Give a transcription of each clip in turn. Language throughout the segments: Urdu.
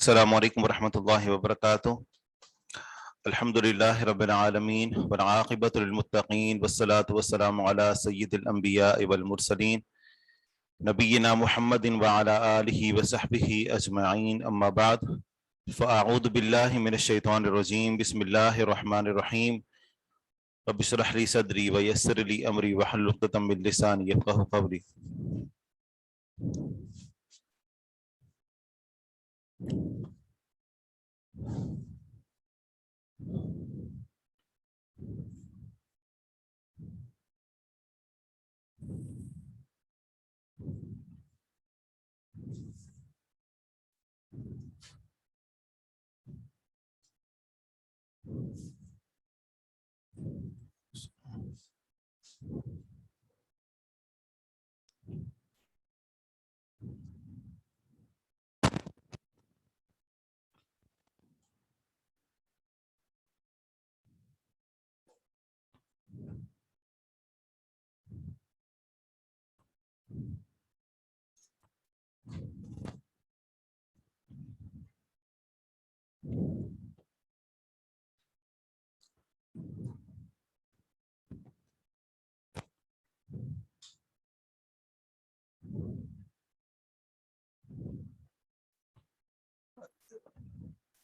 السلام علیکم ورحمۃ اللہ وبرکاتہ۔ الحمدللہ رب العالمین والعاقبۃ للمتقین والصلاۃ والسلام علی سید الانبیاء والمرسلین نبینا محمد وعلی آلہ وصحبہ اجمعین، اما بعد فاعوذ باللہ من الشیطان الرجیم، بسم اللہ الرحمن الرحیم۔ رب اشرح لی صدری ویسر لی امری واحلل عقدۃ من لسانی یفقہوا قولی۔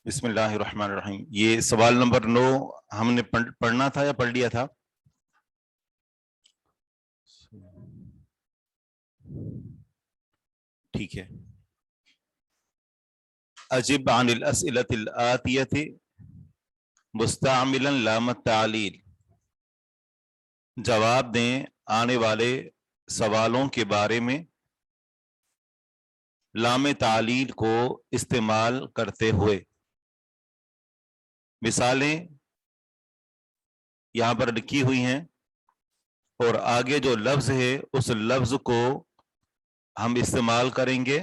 بسم اللہ الرحمن الرحیم۔ یہ سوال نمبر 9 ہم نے پڑھنا تھا یا پڑھ لیا تھا؟ ٹھیک ہے۔ اجب عن الاسئلۃ الآتیۃ مستعملا لام التعلیل، جواب دیں آنے والے سوالوں کے بارے میں لام تعلیل کو استعمال کرتے ہوئے۔ مثالیں یہاں پر لکھی ہوئی ہیں اور آگے جو لفظ ہے اس لفظ کو ہم استعمال کریں گے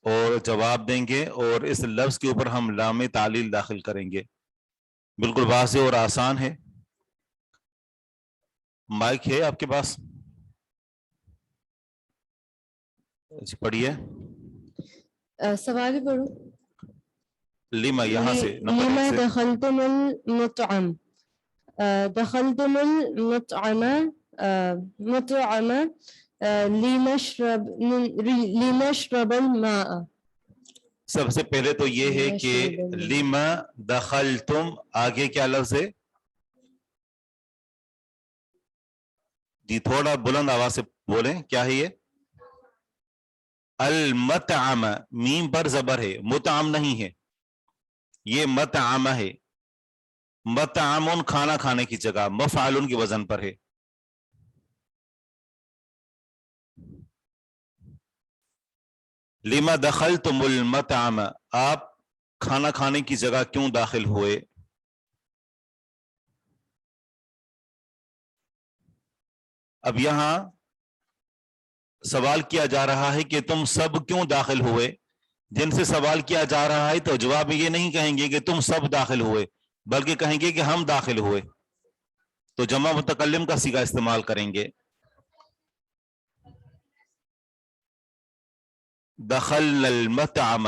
اور جواب دیں گے، اور اس لفظ کے اوپر ہم لام تعلیل داخل کریں گے۔ بالکل واضح اور آسان ہے۔ مائک ہے آپ کے پاس؟ پڑھیے سوال بھی پڑھو۔ لما یہاں سے لما دخلتم المطعم، دخلتم المطعم مطعم لنشرب الماء۔ سب سے پہلے تو یہ ہے کہ لما دخلتم آگے کیا لفظ ہے جی؟ تھوڑا بلند آواز سے بولیں، کیا ہے یہ؟ المطعم، میم پر زبر ہے، مطعم نہیں ہے، یہ مطعم ہے۔ مطعم کھانا کھانے کی جگہ، مفعول کی وزن پر ہے۔ لما دخلتم المطعم، آپ کھانا کھانے کی جگہ کیوں داخل ہوئے؟ اب یہاں سوال کیا جا رہا ہے کہ تم سب کیوں داخل ہوئے۔ جن سے سوال کیا جا رہا ہے تو جواب میں یہ نہیں کہیں گے کہ تم سب داخل ہوئے، بلکہ کہیں گے کہ ہم داخل ہوئے، تو جمع متکلم کا صیغہ استعمال کریں گے۔ دخل المطعم،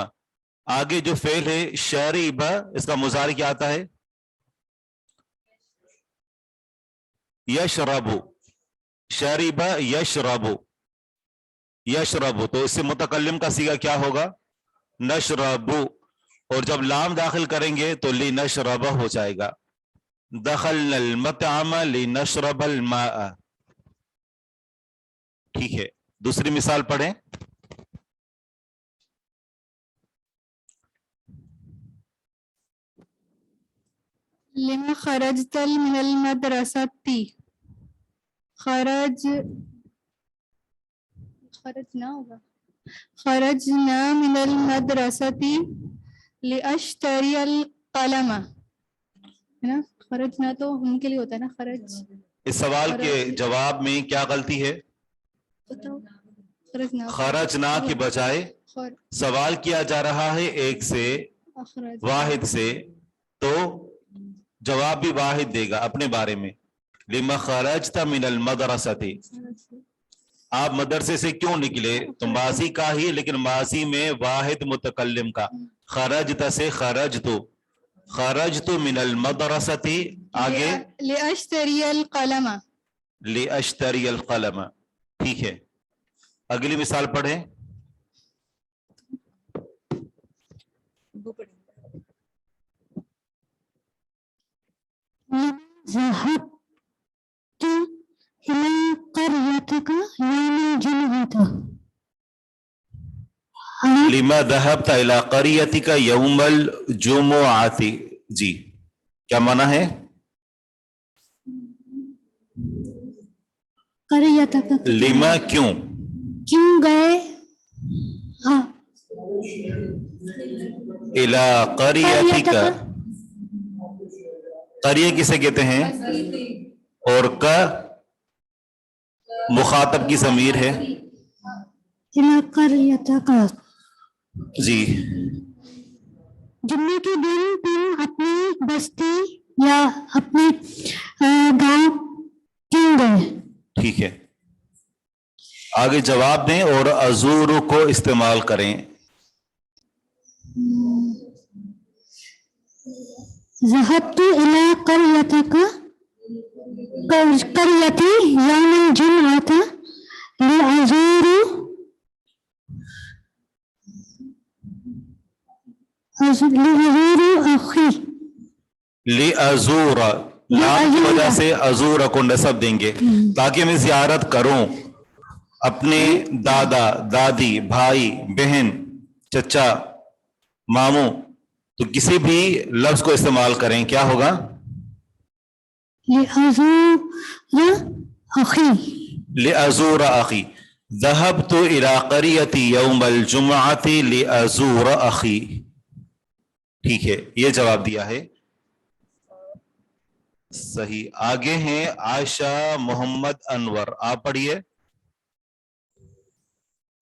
آگے جو فعل ہے شرب، اس کا مضارع کیا آتا ہے؟ یشرب، شرب یشرب، یشرب، تو اس سے متکلم کا صیغہ کیا ہوگا؟ نشرب، اور جب لام داخل کریں گے تو لنشرب ہو جائے گا۔ دخلنا المطعم لنشرب الماء۔ ٹھیک ہے، دوسری مثال پڑھیں۔ لما خرجت من المدرسة، خرجنا ہوگا، خرجنا من المدرسة لأشتري القلم، ہے نا؟ خرجنا تو ان کے لیے ہوتا ہے نا، خرج۔ اس سوال کے جواب میں کیا غلطی ہے؟ خرجنا کے بجائے سوال کیا جا رہا ہے ایک سے، واحد سے، تو جواب بھی واحد دے گا اپنے بارے میں۔ لما خرجت من المدرسة، آپ مدرسے سے کیوں نکلے؟ تو ماضی کا ہی، لیکن ماضی میں واحد متکلم کا. خرجت سے خرجتو، خرجتو من المدرستی. آگے لأشتری القلم. لأشتری القلم. ٹھیک ہے، اگلی مثال پڑھیں. ذهبت إلى قريتك يوم الجمعة. لما ذهبت إلى قريتك يوم الجمعة. جی کیا معنی ہے؟ قريتك لما کیوں؟ کیوں گئے؟ ہاں إلى قريتك. قریہ کسے کہتے ہیں؟ اور کا مخاطب کی ضمیر ہے. إلى قريتك. جی جمعے کے دن تم اپنی بستی یا اپنے گاؤں کیوں گئے؟ ٹھیک ہے، آگے جواب دیں اور ازور کو استعمال کریں. ذهبت إلى قريتك قريتي يوم الجمعة لأزور أخي. لِأَزُورَ، لام کی وجہ سے ازور کو نصب دیں گے تاکہ میں زیارت کروں اپنے دادا دادی بھائی بہن چچا ماموں. تو کسی بھی لفظ کو استعمال کریں، کیا ہوگا؟ لأزور أخي. لِأَزُورَ أَخِي. ذهبت إلى قريتي يوم الجمعة لأزور أخي. ٹھیک ہے، یہ جواب دیا ہے. صحیح. آگے ہیں عائشہ محمد انور، آپ پڑھیے.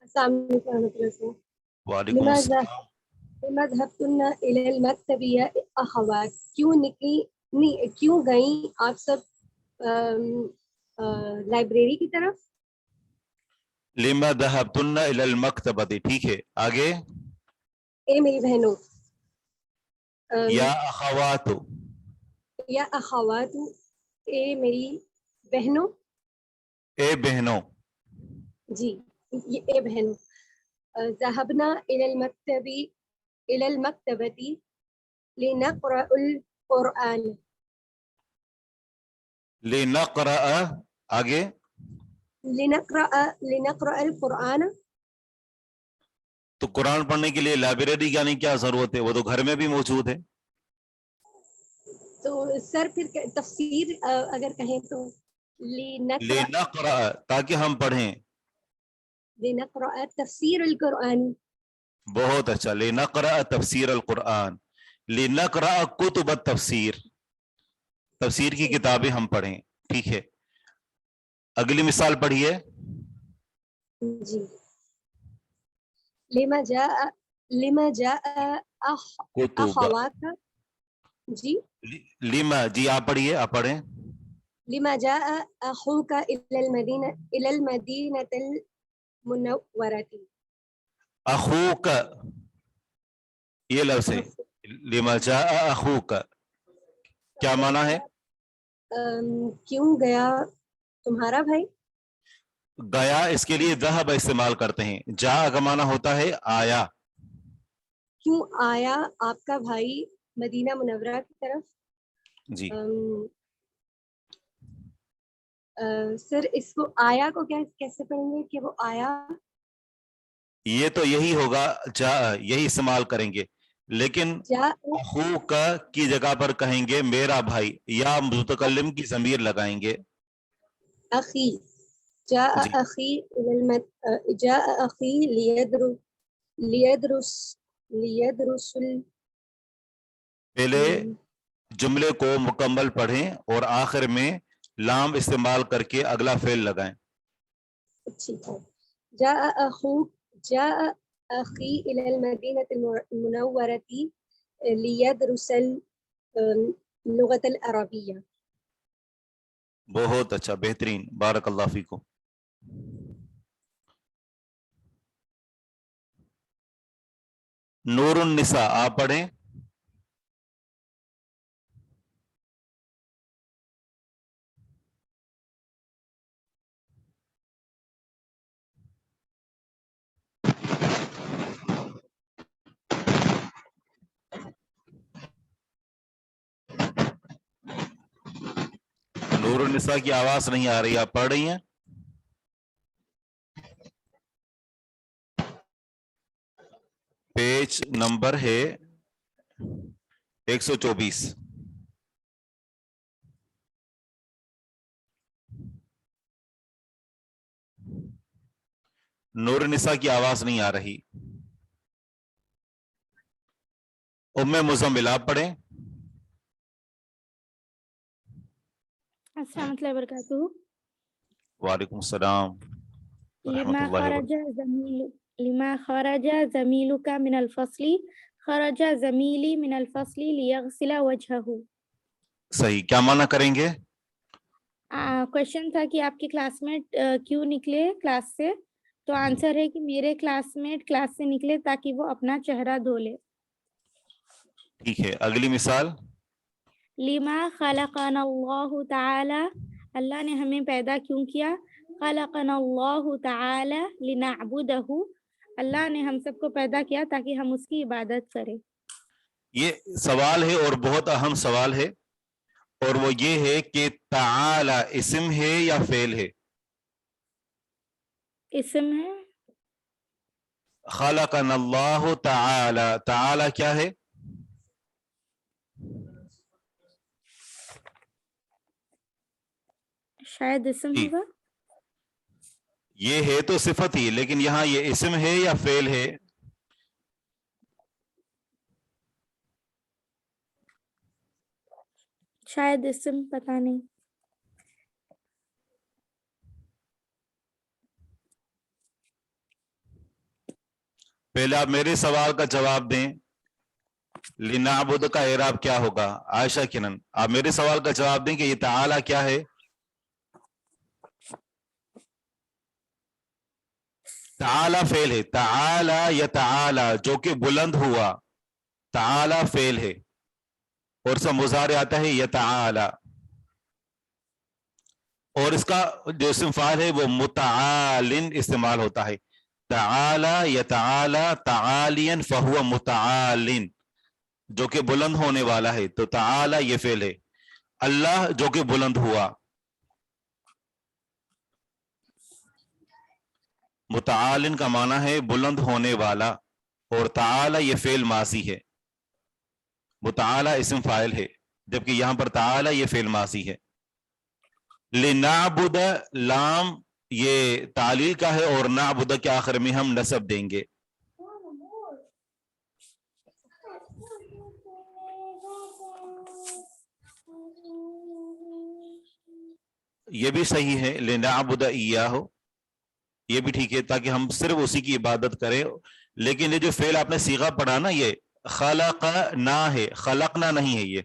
السلام علیکم ورحمۃ اللہ وبرکاتہ. وعلیکم السلام. لما ذهبتن الى المكتب يا اخوات. کیوں گئیں آپ سب لائبریری کی طرف؟ لما ذهبتن الى المکتبۃ. ٹھیک ہے، آگے اے میری بہنوں. یا اخوات. یا اخوات، اے میری بہنوں. اے بہنوں. جی یہ اے بہنوں. ذهبنا الى المكتبة لنقرأ القرآن. لنقرأ. آگے لنقرأ القرآن. تو قرآن پڑھنے کے لیے لائبریری جانے کی کیا ضرورت ہے؟ وہ تو گھر میں بھی موجود ہے. تو سر پھر تفسیر اگر کہیں تو لنقرأ تاکہ ہم پڑھیں. لنقرأ تفسیر القرآن. بہت اچھا. لنقرأ تفسیر القرآن. لنقرأ کتب التفسیر، تفسیر کی کتابیں ہم پڑھیں. ٹھیک ہے، اگلی مثال پڑھیے. جی لما جاء کتب. اخواک. جی لما، جی آپ پڑھیے، آپ پڑھیں. لما جاء اخوك الى المدينة المنورة. اخوک، یہ لفظ ہے. لما جاء اخوک کیا معنی ہے؟ کیوں گیا تمہارا بھائی؟ گیا اس کے لیے ذهب استعمال کرتے ہیں. جا کا معنی ہوتا ہے آیا. کیوں آیا آپ کا بھائی مدینہ منورہ کی طرف؟ جی سر اس کو آیا کو کیسے پڑھیں گے کہ وہ آیا؟ یہ تو یہی ہوگا، جا یہی استعمال کریں گے، لیکن اخوک کی جگہ پر کہیں گے میرا بھائی، یا متکلم کی ضمیر لگائیں گے. اخی. جاء جی اخی جاء اخی لیدرس. پہلے جملے کو مکمل پڑھیں اور آخر میں لام استعمال کر کے اگلا فعل لگائیں. ٹھیک ہے. جاء اخی الى المدینة المنورة لیدرس اللغة العربیہ. بہت اچھا، بہترین، بارک اللہ فیکم. نور النساء آپ پڑھیں. نور النساء کی آواز نہیں آ رہی, آپ پڑھ رہی ہیں؟ پیج نمبر ہے 124. نور النساء کی آواز نہیں آ رہی. ام مزمل آپ پڑھیں. السلام علیکم وبرکاتہ. وعلیکم السلام ورحمۃ اللہ وبرکاتہ. لما خرج زميلك من الفصل خرج زميلي من الفصل ليغسل وجهه. صحیح, کیا معنی کریں گے؟ کوشچن تھا کہ آپ کے کلاس میٹ کیوں نکلے کلاس سے, تو آنسر ہے کہ میرے کلاس میٹ کلاس سے نکلے تاکہ وہ اپنا چہرہ دھو لے. ٹھیک ہے, اگلی مثال. لما خلقنا اللہ تعالی, اللہ نے ہمیں پیدا کیوں کیا. خلقنا اللہ تعالی لنعبدہ, اللہ نے ہم سب کو پیدا کیا تاکہ ہم اس کی عبادت کریں. یہ سوال ہے اور بہت اہم سوال ہے, اور وہ یہ ہے کہ تعالی اسم ہے یا فعل ہے؟ اسم ہے. خلقنا اللہ تعالی, تعالی کیا ہے؟ شاید اسم جی, ہوگا. یہ ہے تو صفت ہی, لیکن یہاں یہ اسم ہے یا فعل ہے؟ شاید اسم, پتہ نہیں. پہلے آپ میرے سوال کا جواب دیں. لنعبد کا اعراب کیا ہوگا؟ عائشہ کنن, آپ میرے سوال کا جواب دیں کہ یہ تعالی کیا ہے؟ تعالی فعل ہے. تعالی یا تعالی جو کہ بلند ہوا, تعالی فعل ہے, اور اس کا مضارع آتا ہے یتعالی, اور اس کا جو اسم فاعل ہے وہ متعالن استعمال ہوتا ہے. تعالی یتعالی تعالیا فہو متعالن, جو کہ بلند ہونے والا ہے, تو تعالی یہ فعل ہے. اللہ جو کہ بلند ہوا, متعالن کا معنی ہے بلند ہونے والا, اور تعالی یہ فعل ماضی ہے, متعالی اسم فاعل ہے, جبکہ یہاں پر تعالی یہ فعل ماضی ہے. لنعبد لام یہ تعلیل کا ہے, اور نعبد کے آخر میں ہم نصب دیں گے. یہ بھی صحیح ہے, لنعبد ایاہ, یہ بھی ٹھیک ہے, تاکہ ہم صرف اسی کی عبادت کریں. لیکن یہ جو فعل آپ نے صیغہ پڑھا نا, یہ خلقنا ہے, خلقنا نہیں ہے. یہ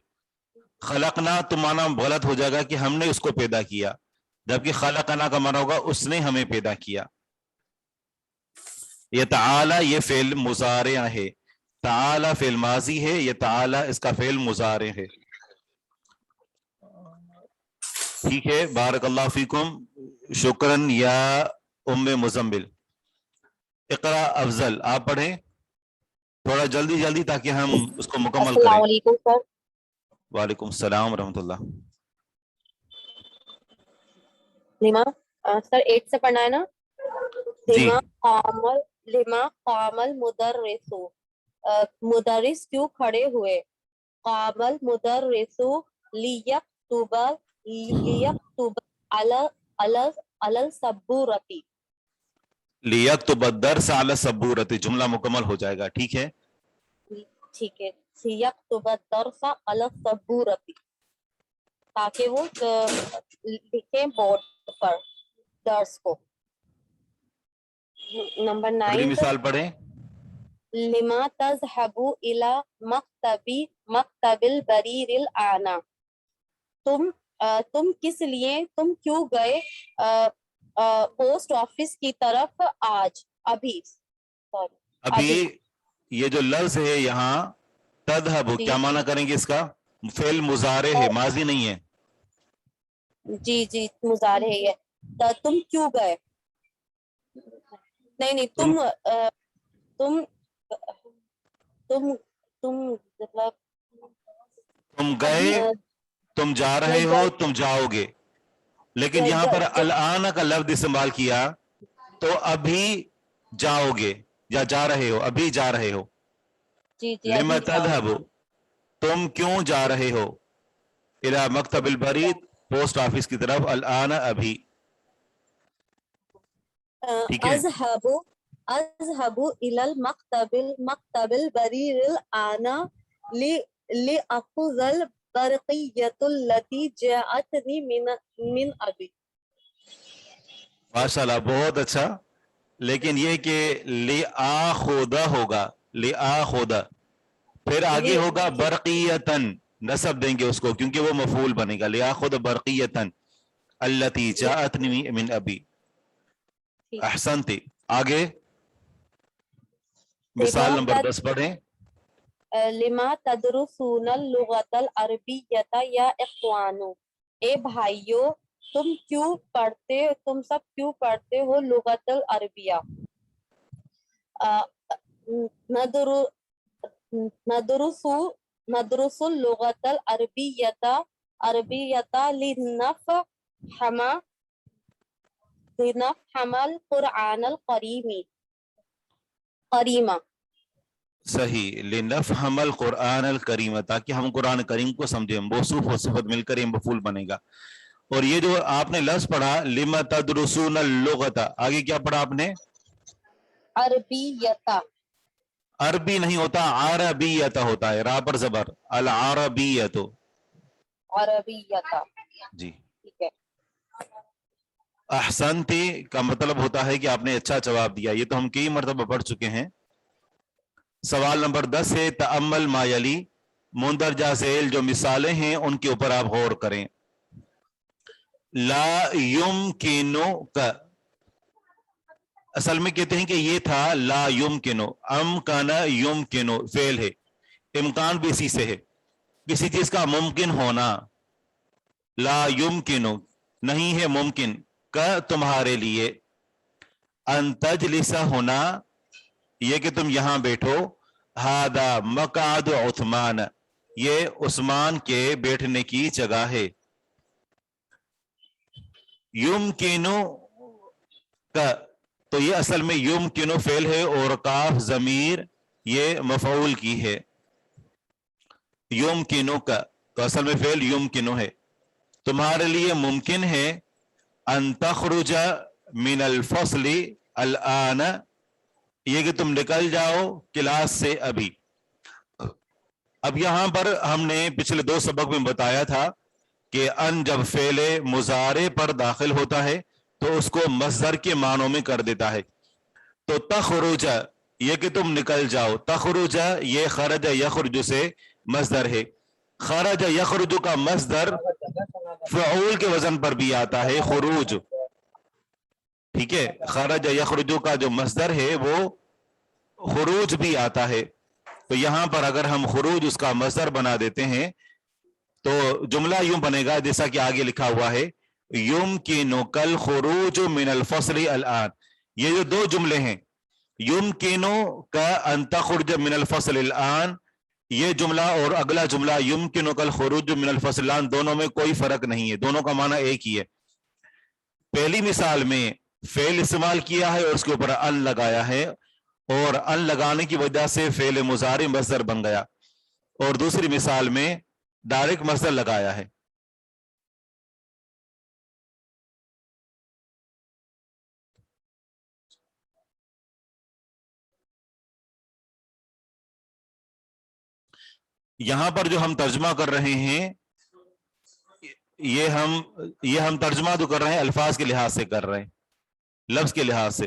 خلقنا تو معنی غلط ہو جائے گا کہ ہم نے اس کو پیدا کیا, جبکہ خلقنا کا معنی ہوگا اس نے ہمیں پیدا کیا. یہ تعالی یہ فعل مضارع ہے, تعالی فعل ماضی ہے, یہ تعالی اس کا فعل مضارع ہے. ٹھیک ہے, بارک اللہ فیکم, شکرن یا ام مزمل. اقرا افضل آپ پڑھیں تھوڑا جلدی جلدی تاکہ ہم اس کو مکمل کریں. السلام علیکم سر. وعلیکم السلام ورحمۃ اللہ. لما سر 8 سے پڑھنا ہے نا. جی, لما قام المدرس, مدرس کیوں کھڑے ہوئے. قام المدرس لیکتب علی السبورۃ. لیکتب الدرس علی السبورۃ, جملہ مکمل ہو جائے گا. ٹھیک ہے, ٹھیک ہے, لیکتب الدرس علی السبورۃ, تاکہ وہ لکھیں بورڈ پر درس کو. نمبر 9. اگلی مثال پڑھیں. لما تذهب الى مکتب البریر الاعنا. تم کس لیے, تم کیوں گئے پوسٹ آفس کی طرف آج, ابھی. یہ جو لفظ ہے یہاں تذهب، جی کیا معنی کریں گے اس کا؟ فعل مضارع ہے، ماضی نہیں ہے. جی جی مضارع ہے یہ. تم کیوں گئے؟ نہیں تم تم تم تم مطلب تم گئے، تم جا رہے ہو، تم جاؤ گے. لیکن یہاں پر الآن کا لفظ استعمال کیا تو ابھی جاؤ گے یا جا رہے ہو، ابھی جا رہے ہو. جی جی لم ابھی جاؤ. تذهب، تم کیوں جا رہے ہو؟ الى مکتب البرید، پوسٹ آفس کی طرف. الآن ابھی. ٹھیک ہے، اذهب الى المكتب البريد الآن لأخذ البرقية التي جاءتني من أبي. ماشاء اللہ بہت اچھا. لیکن یہ کہ لآخذ ہوگا، لآخذ، پھر آگے ہوگا برقیتن، نصب دیں گے اس کو کیونکہ وہ مفعول بنے گا. لآخذ برقیتن التي جاءتنی من ابی. احسنتی. آگے مثال نمبر 10 پڑھیں. لما تدرسون اللغة العربية يا اخوان. اے بھائیو تم سب کیوں پڑھتے ہو لغت العربیہ. ندرس اللغة العربية لنفهم القرآن الكريم. صحیح، لنفہم القرآن الکریم، تاکہ ہم قرآن کریم کو سمجھیں. موصوف و صفت مل کر یہ مفعول بنے گا. اور یہ جو آپ نے لفظ پڑھا لم تدرسون اللغۃ، آگے کیا پڑھا آپ نے؟ عربیتا. عربی نہیں ہوتا، عربیت ہوتا ہے، را پر زبر. العربیت. عربیتا. جی. ٹھیک ہے. احسنتی کا مطلب ہوتا ہے کہ آپ نے اچھا جواب دیا. یہ تو ہم کئی مرتبہ پڑھ چکے ہیں. سوال نمبر 10 ہے تأمل ما یلی، مندرجہ ذیل جو مثالیں ہیں ان کے اوپر آپ غور کریں. لا یمکنو کا، اصل میں کہتے ہیں کہ یہ تھا لا یمکنو، امکن یمکنو فعل ہے، امکان بھی اسی سے ہے، کسی چیز کا ممکن ہونا. لا یمکنو نہیں ہے ممکن، کا تمہارے لیے. ان تجلس ہونا یہ کہ تم یہاں بیٹھو. ہادا مقعد عثمان، یہ عثمان کے بیٹھنے کی جگہ ہے. یمکنو کا تو یہ اصل میں یمکنو فعل ہے اور کاف ضمیر یہ مفعول کی ہے. یمکنو کا تو اصل میں فعل یمکنو ہے. تمہارے لیے ممکن ہے ان تخرج من الفصل الآن، یہ کہ تم نکل جاؤ کلاس سے ابھی. اب یہاں پر ہم نے پچھلے 2 سبق میں بتایا تھا کہ ان جب فعل مضارع پر داخل ہوتا ہے تو اس کو مصدر کے معنوں میں کر دیتا ہے. تو تخرج یہ کہ تم نکل جاؤ، تخرج یہ خرج یخرج سے مصدر ہے. خرج یخرج کا مصدر فعول کے وزن پر بھی آتا ہے، خروج. ٹھیک ہے، خرج یخرج کا جو مصدر ہے وہ خروج بھی آتا ہے. تو یہاں پر اگر ہم خروج اس کا مصدر بنا دیتے ہیں تو جملہ یوں بنے گا جیسا کہ آگے لکھا ہوا ہے یمکنک الخروج من الفصل الآن. یہ جو 2 جملے ہیں یمکنک ان تخرج من الفصل الآن، یہ جملہ اور اگلا جملہ یمکنک الخروج من الفصل الآن، دونوں میں کوئی فرق نہیں ہے، دونوں کا معنی ایک ہی ہے. پہلی مثال میں فعل استعمال کیا ہے اور اس کے اوپر ان لگایا ہے اور ان لگانے کی وجہ سے فعل مضارع مصدر بن گیا، اور دوسری مثال میں ڈائریکٹ مصدر لگایا ہے. یہاں پر جو ہم ترجمہ کر رہے ہیں یہ ہم ترجمہ تو کر رہے ہیں الفاظ کے لحاظ سے کر رہے ہیں، لفظ کے لحاظ سے.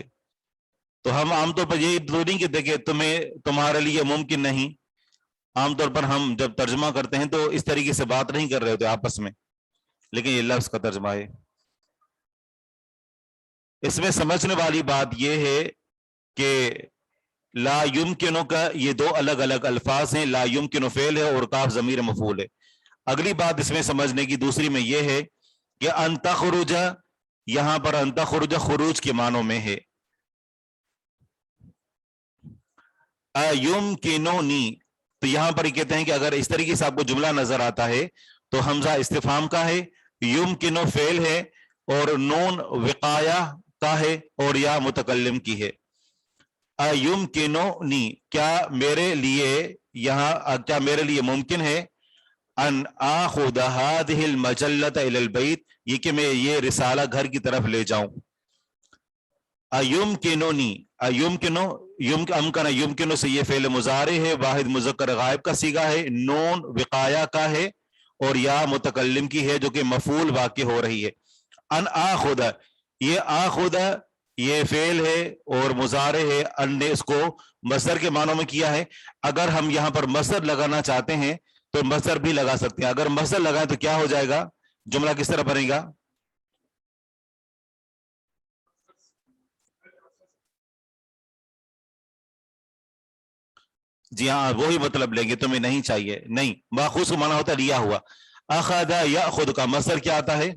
تو ہم عام طور پر یہ نہیں کہتے کہ تمہارے لیے ممکن نہیں. عام طور پر ہم جب ترجمہ کرتے ہیں تو اس طریقے سے بات نہیں کر رہے ہوتے آپس میں، لیکن یہ لفظ کا ترجمہ ہے. اس میں سمجھنے والی بات یہ ہے کہ لا یمکنو کا یہ دو الگ الگ الفاظ ہیں، لا یمکنو فعل ہے اور کاف ضمیر مفعول ہے۔ اگلی بات اس میں سمجھنے کی دوسری میں یہ ہے کہ ان تخرج، یہاں پر ان تخرج خروج کے معنوں میں ہے۔ ایمکنونی، تو یہاں پر یہ کہتے ہیں کہ اگر اس طریقے سے آپ کو جملہ نظر آتا ہے تو حمزہ استفہام کا ہے، یمکنو فعل ہے اور نون وقایہ کا ہے اور یا متکلم کی ہے۔ ایمکنونی، کیا میرے لیے یہاں کیا میرے لیے ممکن ہے ان آخذ هذه المجلة الى البيت، یہ کہ میں یہ رسالہ گھر کی طرف لے جاؤں۔ ایمکنونی، ایمکنو امکن یمکنو سے یہ فعل مضارع ہے، واحد مذکر غائب کا صیغہ ہے، نون وقایہ کا ہے اور یا متکلم کی ہے جو کہ مفعول واقع ہو رہی ہے۔ ان آخذ، یہ آخذ یہ فعل ہے اور مضارع ہے، ان نے اس کو مصدر کے معنوں میں کیا ہے۔ اگر ہم یہاں پر مصدر لگانا چاہتے ہیں تو مصدر بھی لگا سکتے ہیں۔ اگر مصدر لگائیں تو کیا ہو جائے گا، جملہ کس طرح بنے گا؟ جی ہاں وہی مطلب لیں گے، تمہیں نہیں چاہیے، نہیں، ماخوذ کا معنی ہوتا ہے لیا ہوا۔ اخذ یاخذ کا مصدر کیا آتا ہے؟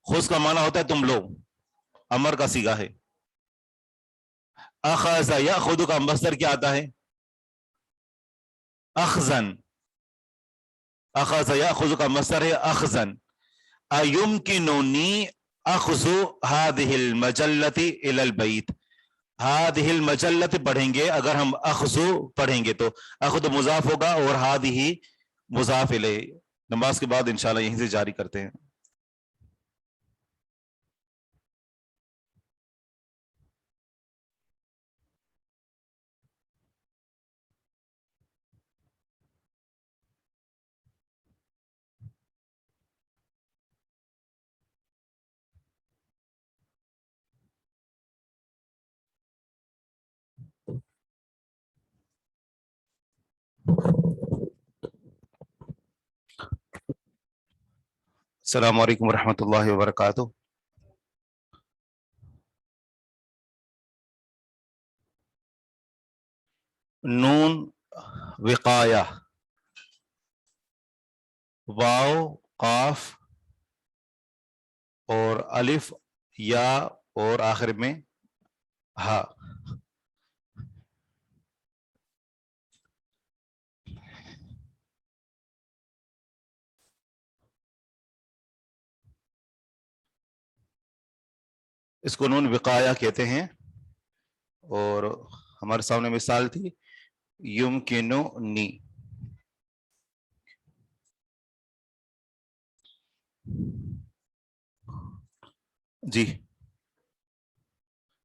خذ کا معنی ہوتا ہے تم لو، امر کا صیغہ ہے۔ اخذ یاخذ کا مصدر کیا آتا ہے؟ اخذن، اخذ یاخذ کا مصدر ہے اخذن۔ ایمکنونی اخذ هذه المجلة الى البيت، هذه المجلة پڑھیں گے، اگر ہم اخذ پڑھیں گے تو اخذ مضاف ہوگا اور هذه مضاف الیہ۔ نماز کے بعد انشاءاللہ یہیں سے جاری کرتے ہیں۔ السلام علیکم ورحمۃ اللہ وبرکاتہ۔ نون وقایہ، واو قاف اور الف یا اور آخر میں ہا۔ اس کو نون وقایہ کہتے ہیں، اور ہمارے سامنے مثال تھی یمکنونی۔ جی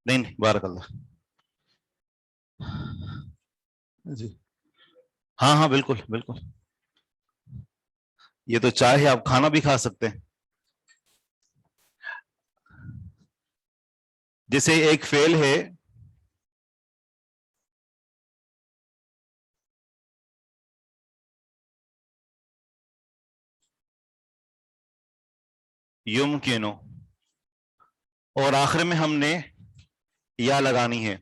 نہیں بارک اللہ، جی ہاں ہاں بالکل بالکل، یہ تو چائے ہے، آپ کھانا بھی کھا سکتے ہیں۔ جیسے ایک فعل ہے یمکنو اور آخر میں ہم نے یا لگانی ہے۔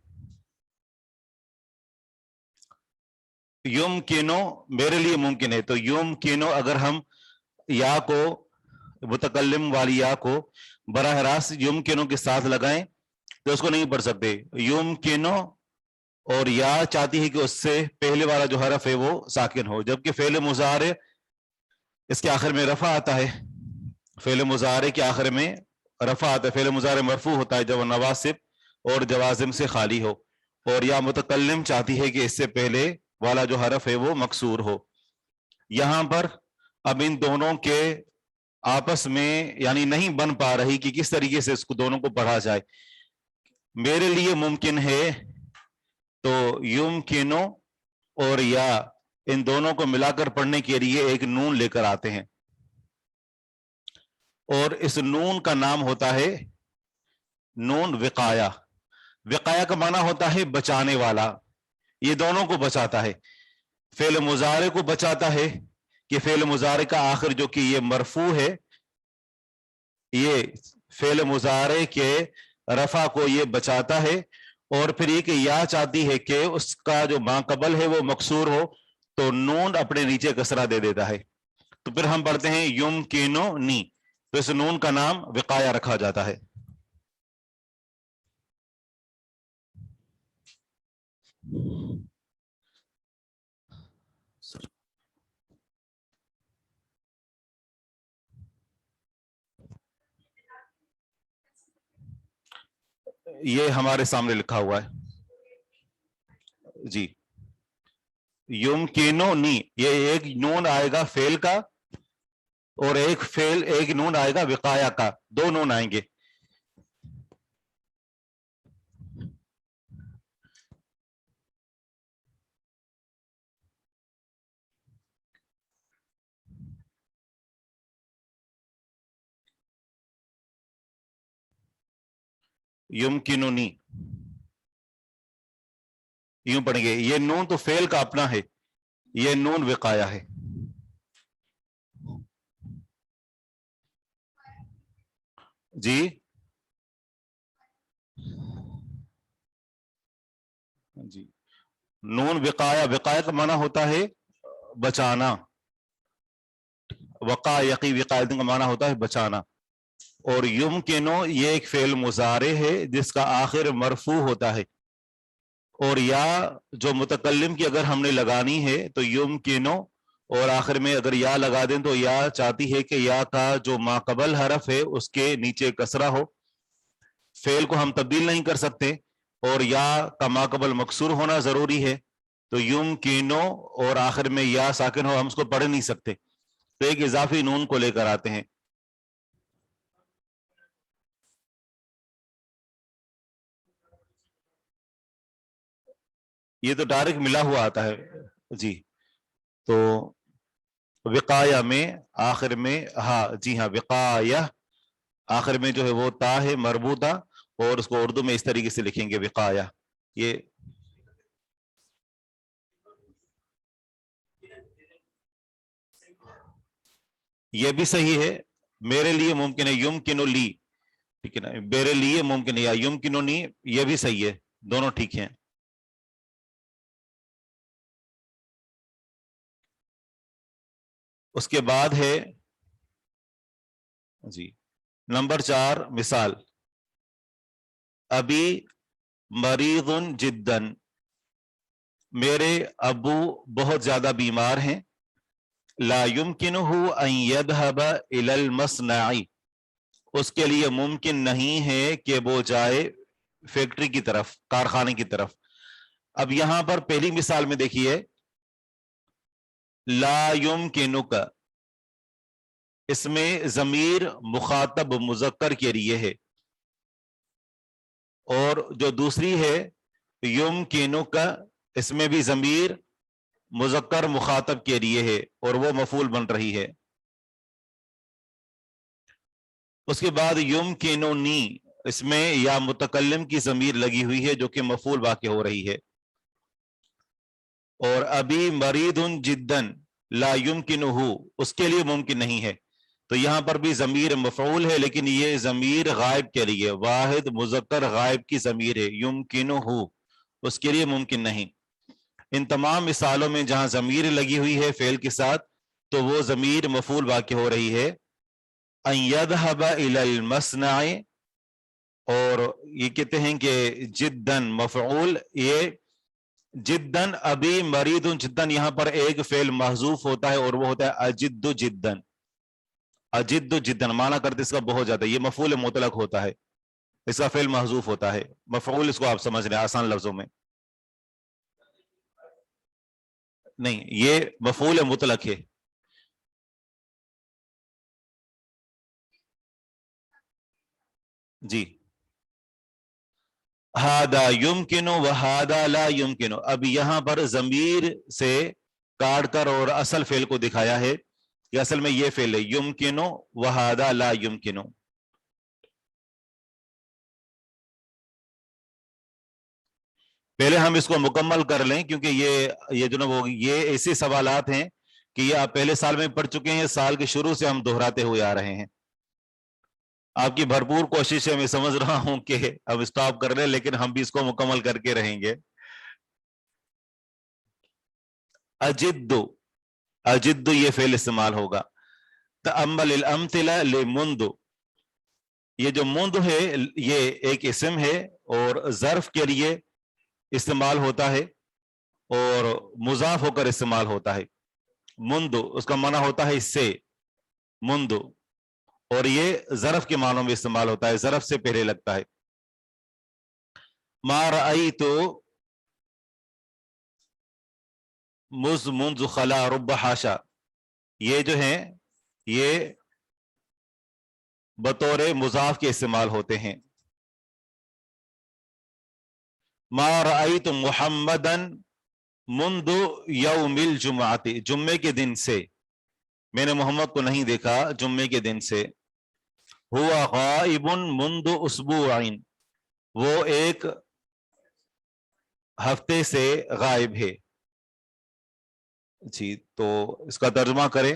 یمکنو میرے لیے ممکن ہے، تو یمکنو اگر ہم یا کو، متکلم والی یا کو براہ راست یمکنو کے ساتھ لگائیں تو اس کو نہیں پڑھ سکتے۔ یمکنو اور یا چاہتی ہے کہ اس سے پہلے والا جو حرف ہے وہ ساکن ہو، جبکہ فعل مضارع اس کے آخر میں رفع آتا ہے، فعل مضارع کے آخر میں رفع آتا ہے، فعل مضارع مرفوع ہوتا ہے جب نواصب اور جوازم سے خالی ہو، اور یا متکلم چاہتی ہے کہ اس سے پہلے والا جو حرف ہے وہ مکسور ہو۔ یہاں پر اب ان دونوں کے آپس میں یعنی نہیں بن پا رہی کہ کس طریقے سے اس کو دونوں کو پڑھا جائے۔ میرے لیے ممکن ہے تو یمکنو اور یا ان دونوں کو ملا کر پڑھنے کے لیے ایک نون لے کر آتے ہیں، اور اس نون کا نام ہوتا ہے نون وقایہ۔ وقایہ کا معنی ہوتا ہے بچانے والا، یہ دونوں کو بچاتا ہے، فعل مضارع کو بچاتا ہے کہ فعل مضارع کا آخر جو کہ یہ مرفوع ہے، یہ فعل مضارع کے رفع کو یہ بچاتا ہے، اور پھر یہ کہ یا چاہتی ہے کہ اس کا جو ما قبل ہے وہ مکسور ہو تو نون اپنے نیچے کسرہ دے دیتا ہے. تو پھر ہم پڑھتے ہیں یمکننی، تو اس نون کا نام وقایہ رکھا جاتا ہے. یہ ہمارے سامنے لکھا ہوا ہے جی. یمکننی، یہ ایک نون آئے گا فعل کا اور ایک نون آئے گا وقایہ کا، دو نون آئیں گے. یمکننی یوں پڑھیں گے، یہ نون تو فعل کا اپنا ہے، یہ نون وقایہ ہے. جی جی، نون وقایہ کا معنی ہوتا ہے بچانا. وقایقی وقایت کا معنی ہوتا ہے بچانا. اور یمکنو یہ ایک فعل مضارع ہے جس کا آخر مرفوع ہوتا ہے، اور یا جو متکلم کی اگر ہم نے لگانی ہے تو یمکنو، اور آخر میں اگر یا لگا دیں تو یا چاہتی ہے کہ یا کا جو ما قبل حرف ہے اس کے نیچے کسرہ ہو. فعل کو ہم تبدیل نہیں کر سکتے اور یا کا ما قبل مکسور ہونا ضروری ہے، تو یمکنو اور آخر میں یا ساکن ہو، ہم اس کو پڑھ نہیں سکتے، تو ایک اضافی نون کو لے کر آتے ہیں. یہ تو ڈائریکٹ ملا ہوا آتا ہے جی. تو وقایہ میں آخر میں جی ہاں وقایہ آخر میں جو ہے وہ تا ہے مربوطہ، اور اس کو اردو میں اس طریقے سے لکھیں گے وقایہ. یہ بھی صحیح ہے، میرے لیے ممکن ہے یمکنو لی، ٹھیک ہے نا، میرے لیے ممکن ہے، یا یمکنونی یہ بھی صحیح ہے، دونوں ٹھیک ہیں. اس کے بعد ہے جی نمبر 4 مثال، ابھی مریض جدن، میرے ابو بہت زیادہ بیمار ہیں. لا يمکنہ ان يذهب الى المصنع، اس کے لیے ممکن نہیں ہے کہ وہ جائے فیکٹری کی طرف، کارخانے کی طرف. اب یہاں پر پہلی مثال میں دیکھیے لا یمکنک، اس میں ضمیر مخاطب مذکر کے لیے ہے، اور جو دوسری ہے یمکنک، اس میں بھی ضمیر مذکر مخاطب کے لیے ہے اور وہ مفعول بن رہی ہے. اس کے بعد یمکنونی، اس میں یا متکلم کی ضمیر لگی ہوئی ہے جو کہ مفعول واقع ہو رہی ہے. اور ابھی مریض جدن لا یمکنہ، اس کے لیے ممکن نہیں ہے، تو یہاں پر بھی ضمیر مفعول ہے لیکن یہ ضمیر غائب کے لیے، واحد مذکر غائب کی ضمیر ہے، یمکنہ اس کے لیے ممکن نہیں. ان تمام مثالوں میں جہاں ضمیر لگی ہوئی ہے فعل کے ساتھ تو وہ ضمیر مفعول واقع ہو رہی ہے. ان یذهب الى المصنع، اور یہ کہتے ہیں کہ جدن مفعول، یہ جدن ابھی مریض جدن، یہاں پر ایک فعل محذوف ہوتا ہے اور وہ ہوتا ہے اجد جدن. اجد جدن معنی کرتے اس کا بہت زیادہ، یہ مفعول مطلق ہوتا ہے، اس کا فعل محذوف ہوتا ہے. مفعول اس کو آپ سمجھ لیں آسان لفظوں میں، نہیں یہ مفعول مطلق ہے. جی ہادا یمکنو وہادا لا یمکنو، اب یہاں پر ضمیر سے کاٹ کر اور اصل فعل کو دکھایا ہے کہ اصل میں یہ فعل ہے یمکنو وہادا لا یمکنو. پہلے ہم اس کو مکمل کر لیں کیونکہ یہ جو نا وہ یہ ایسے سوالات ہیں کہ یہ آپ پہلے سال میں پڑھ چکے ہیں، سال کے شروع سے ہم دہراتے ہوئے آ رہے ہیں. آپ کی بھرپور کوشش ہے، میں سمجھ رہا ہوں کہ اب اسٹاپ کر لیں، لیکن ہم بھی اس کو مکمل کر کے رہیں گے. اجد، اجد یہ فعل استعمال ہوگا. تأمل الامثلہ لمنذ، یہ جو منذ ہے یہ ایک اسم ہے اور ظرف کے لیے استعمال ہوتا ہے اور مضاف ہو کر استعمال ہوتا ہے. منذ اس کا معنی ہوتا ہے اس سے، منذ، اور یہ ظرف کے معنوں میں استعمال ہوتا ہے، ظرف سے پہلے لگتا ہے. ما رأیت منذ خلا رب حاشا، یہ جو ہیں یہ بطور مضاف کے استعمال ہوتے ہیں. ما رأیت محمدًا منذ یوم الجمعۃ، جمعے کے دن سے، میں نے محمد کو نہیں دیکھا جمعے کے دن سے. ہوا غائب منذ اسبوع، وہ ایک ہفتے سے غائب ہے. جی تو اس کا ترجمہ کریں.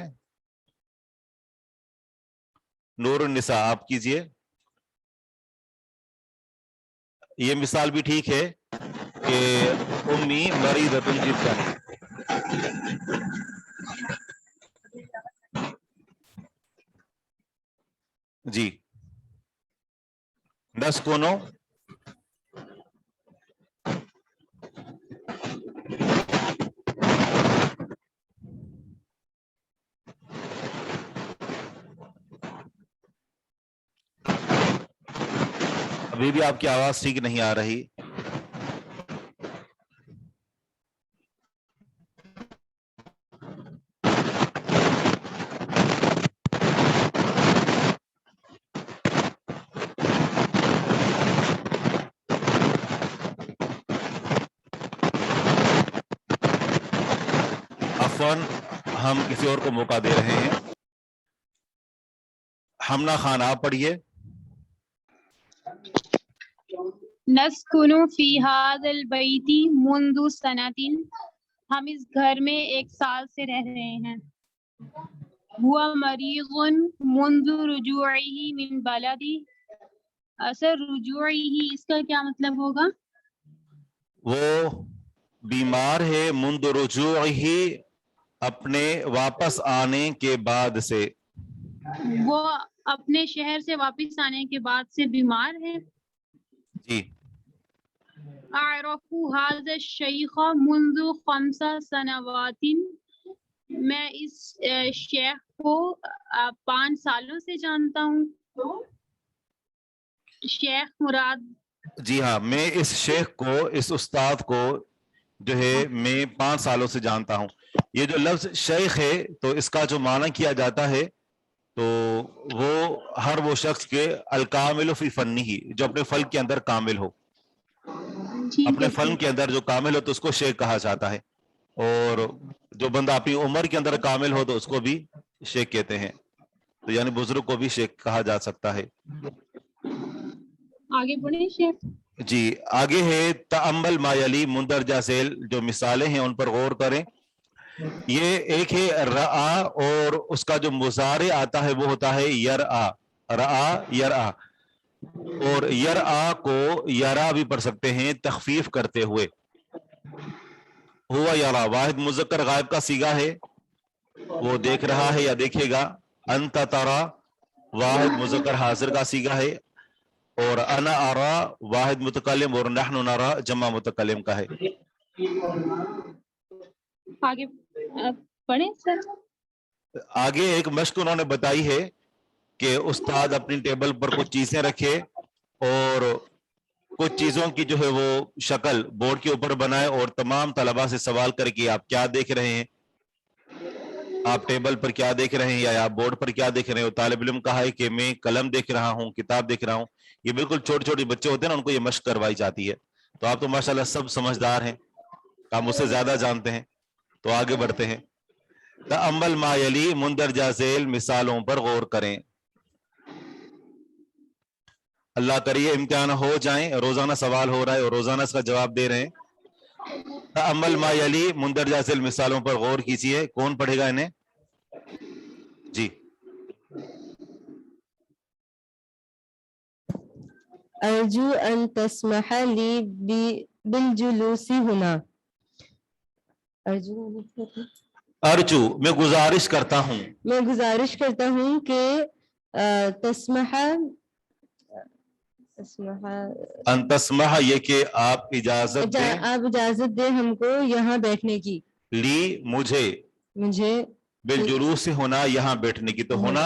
نور النساء آپ کیجئے. یہ مثال بھی ٹھیک ہے کہ امی مریضۃ جدا. جی نسکنو، ابھی بھی آپ کی آواز ٹھیک نہیں آ رہی. عفواً ہم کسی اور کو موقع دے رہے ہیں. حمنا خان آپ پڑھیے. نسکن فی ھذا البیت منذ سنۃ، ہم اس گھر میں ایک سال سے رہ رہے ہیں. ہوا مریض منذ رجوعہ من بلدی، اثر رجوعہ اس کا کیا مطلب ہوگا؟ وہ بیمار ہے منذ رجوعہ، اپنے واپس آنے کے بعد سے. وہ اپنے شہر سے واپس آنے کے بعد سے بیمار ہے. جی اعرف ھذا الشیخ منذ 5 سنوات، میں اس شیخ کو 5 سالوں سے جانتا ہوں. شیخ مراد، جی ہاں، میں اس شیخ کو، اس استاد کو جو ہے میں 5 سالوں سے جانتا ہوں. یہ جو لفظ شیخ ہے تو اس کا جو معنی کیا جاتا ہے تو وہ ہر وہ شخص کے الکامل فی فنہ، جو اپنے فن کے اندر کامل ہو، اپنے فن کے اندر جو کامل ہو تو اس کو شیخ کہا جاتا ہے. اور جو بندہ اپنی عمر کے اندر کامل ہو تو اس کو بھی شیخ کہتے ہیں. تو یعنی بزرگ کو بھی شیخ کہا جا سکتا ہے. آگے بڑھیں شیخ. جی آگے ہے تأمل ما یلی، مندرجہ ذیل جو مثالیں ہیں ان پر غور کریں. یہ ایک ہے رعا، اور اس کا جو مضارع آتا ہے وہ ہوتا ہے یرعا. رعا یرعا، اور یرعا کو یرا بھی پڑھ سکتے ہیں تخفیف کرتے ہوئے. ہوا یرا واحد مذکر غائب کا صیغہ ہے، وہ دیکھ رہا ہے یا دیکھے گا. انت ترا واحد مذکر حاضر کا صیغہ ہے، اور انا ارا واحد متکلم، اور نحن نرا جمع متکلم کا ہے. آگے پڑھیں سر. آگے ایک مشق انہوں نے بتائی ہے کہ استاد اپنی ٹیبل پر کچھ چیزیں رکھے اور کچھ چیزوں کی جو ہے وہ شکل بورڈ کے اوپر بنائے اور تمام طلباء سے سوال کر کے آپ کیا دیکھ رہے ہیں، آپ ٹیبل پر کیا دیکھ رہے ہیں یا آپ بورڈ پر کیا دیکھ رہے ہیں. طالب علم کہا ہے کہ میں قلم دیکھ رہا ہوں، کتاب دیکھ رہا ہوں. یہ بالکل چھوٹے چھوٹے بچے ہوتے ہیں نا، ان کو یہ مشق کروائی جاتی ہے. تو آپ تو ماشاءاللہ سب سمجھدار ہیں، آپ مجھ سے زیادہ جانتے ہیں. تو آگے بڑھتے ہیں. تأمل ما یلی، مندرجہ ذیل مثالوں پر غور کریں. اللہ کریے امتحان ہو جائیں، روزانہ سوال ہو رہا ہے اور روزانہ اس کا جواب دے رہے ہیں. تأمل ما یلی، مندرجہ ذیل مثالوں پر غور کیجیے. کون پڑھے گا انہیں؟ جی أرجو أن تسمح لي بالجلوس هنا. ارجو میں گزارش کرتا ہوں. میں گزارش کرتا ہوں کہ تسمح ان تسمح یہ کہ آپ اجازت دیں. آپ اجازت دیں ہم کو یہاں بیٹھنے کی. لی مجھے. مجھے بالجلوس ہونا یہاں بیٹھنے کی. تو ہونا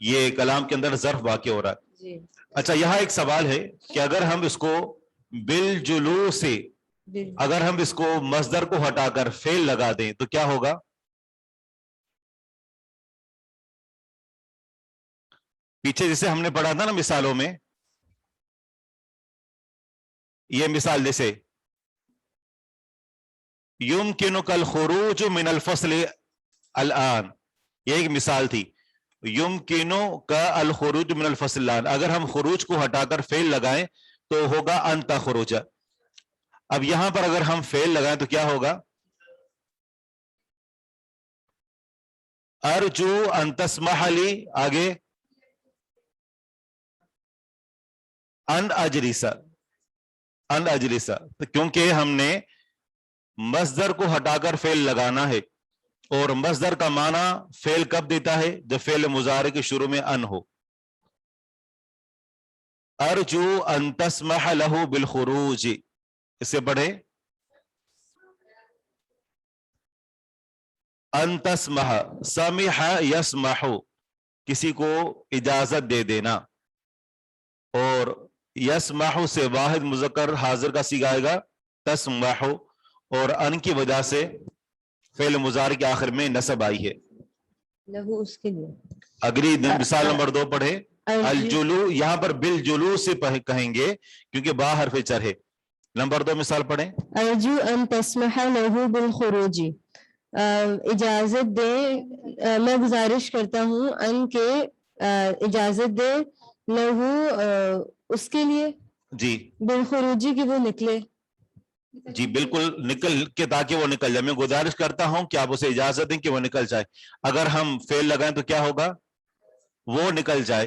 یہ کلام کے اندر ظرف واقع ہو رہا ہے. جی. اچھا یہاں ایک سوال ہے کہ اگر ہم اس کو بالجلوس سے اگر ہم اس کو مصدر کو ہٹا کر فعل لگا دیں تو کیا ہوگا؟ پیچھے جسے ہم نے پڑھا تھا نا مثالوں میں، یہ مثال جیسے یمکنک الخروج من الفصل الان، یہ ایک مثال تھی. یمکنک الخروج من الفصل الان، اگر ہم خروج کو ہٹا کر فعل لگائیں تو ہوگا ان تخرج. اب یہاں پر اگر ہم فعل لگائیں تو کیا ہوگا؟ ارجو ان تسمح لی، آگے ان اجلس. ان اجلس کیونکہ ہم نے مصدر کو ہٹا کر فعل لگانا ہے، اور مصدر کا معنی فعل کب دیتا ہے؟ جب فعل مضارع کے شروع میں ان ہو. ارجو ان تسمح لہ بالخروج، اس سے پڑھے ان تسمح. سمح یسمح، کسی کو اجازت دے دینا، اور یسمح سے واحد مذکر حاضر کا صیغہ آئے گا تسمح، اور ان کی وجہ سے فعل مضارع کے آخر میں نصب آئی ہے. لہو اس کے لیے. اگلی مثال نمبر 2 پڑھے. الجلو، یہاں پر بالجلو سے کہیں گے کیونکہ با حرف جر ہے. نمبر 2 مثال پڑھیں. ارجو ان تسمح لہ بالخروج، اجازت دے، میں گزارش کرتا ہوں ان کے اجازت دے لہو اس کے لیے. جی بالخروجی کہ وہ نکلے. جی بالکل نکل کے، تاکہ وہ نکل جائے. میں گزارش کرتا ہوں کہ آپ اسے اجازت دیں کہ وہ نکل جائے. اگر ہم فعل لگائیں تو کیا ہوگا؟ وہ نکل جائے.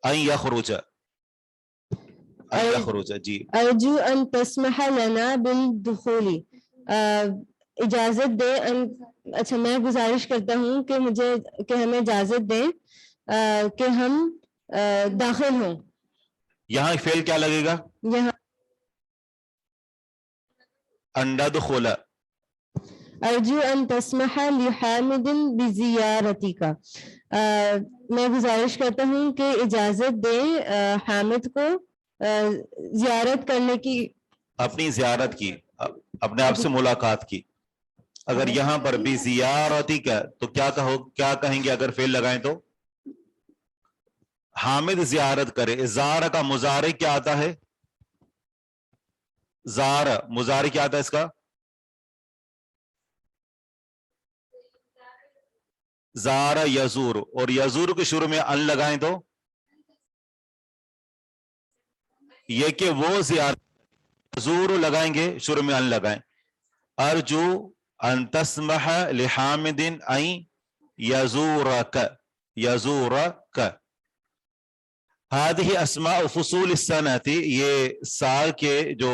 N یخرج، N یخرج. جی ارجو ان تسمح لنا بالدخول، اجازت دے اچھا میں گزارش کرتا ہوں کہ مجھے کہ ہمیں اجازت دیں کہ ہم داخل ہوں. یہاں فعل کیا لگے گا؟ یہاں ان ندخل. ارجو ان تسمح لحامد بزیارتک، میں گزارش کرتا ہوں کہ اجازت دیں حامد کو زیارت کرنے کی. اپنی زیارت کی، اپنے آپ سے ملاقات کی. اگر یہاں پر بھی زیارتی کا تو کیا کہیں گے اگر فعل لگائیں تو؟ حامد زیارت کرے. زار کا مضارع کیا آتا ہے؟ زار مضارع کیا آتا ہے اس کا؟ زار یزور، اور یزور کے شروع میں ان لگائیں تو یہ کہ وہ زیارت، یزور لگائیں گے شروع میں ان لگائیں. ارجو ان تسمح لحامد ان یزورک، یزورک. هذه اسماء فصول السنة، یہ سال کے جو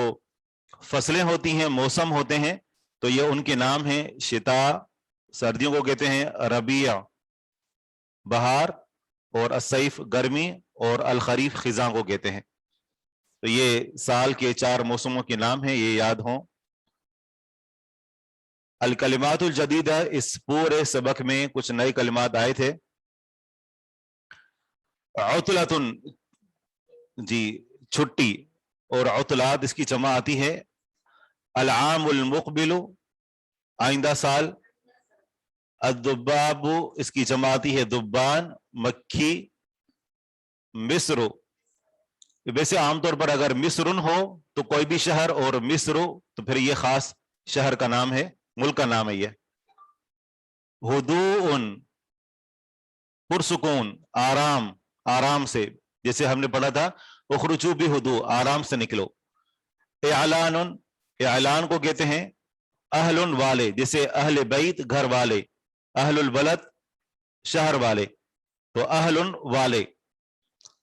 فصلیں ہوتی ہیں، موسم ہوتے ہیں، تو یہ ان کے نام ہیں. شتاء سردیوں کو کہتے ہیں، ربیع بہار، اور الصیف گرمی، اور الخریف خزاں کو کہتے ہیں. تو یہ سال کے 4 موسموں کے نام ہیں، یہ یاد ہوں. الکلمات الجدیدہ، اس پورے سبق میں کچھ نئے کلمات آئے تھے. عطلۃ، جی چھٹی، اور عطلات اس کی جمع آتی ہے العام المقبل، آئندہ سال. الذباب، اس کی جمع آتی ہے دبان، مکھی. مصر، ویسے عام طور پر اگر مصرن ہو تو کوئی بھی شہر، اور مصر تو پھر یہ خاص شہر کا نام ہے، ملک کا نام ہے یہ. ہدوء، پرسکون، آرام، آرام سے، جیسے ہم نے پڑھا تھا اخرجوا بہدوء، آرام سے نکلو. اعلان، اعلان کو کہتے ہیں اہل والے، جیسے اہل بیت گھر والے، اہل البلد شہر والے، تو اہل والے.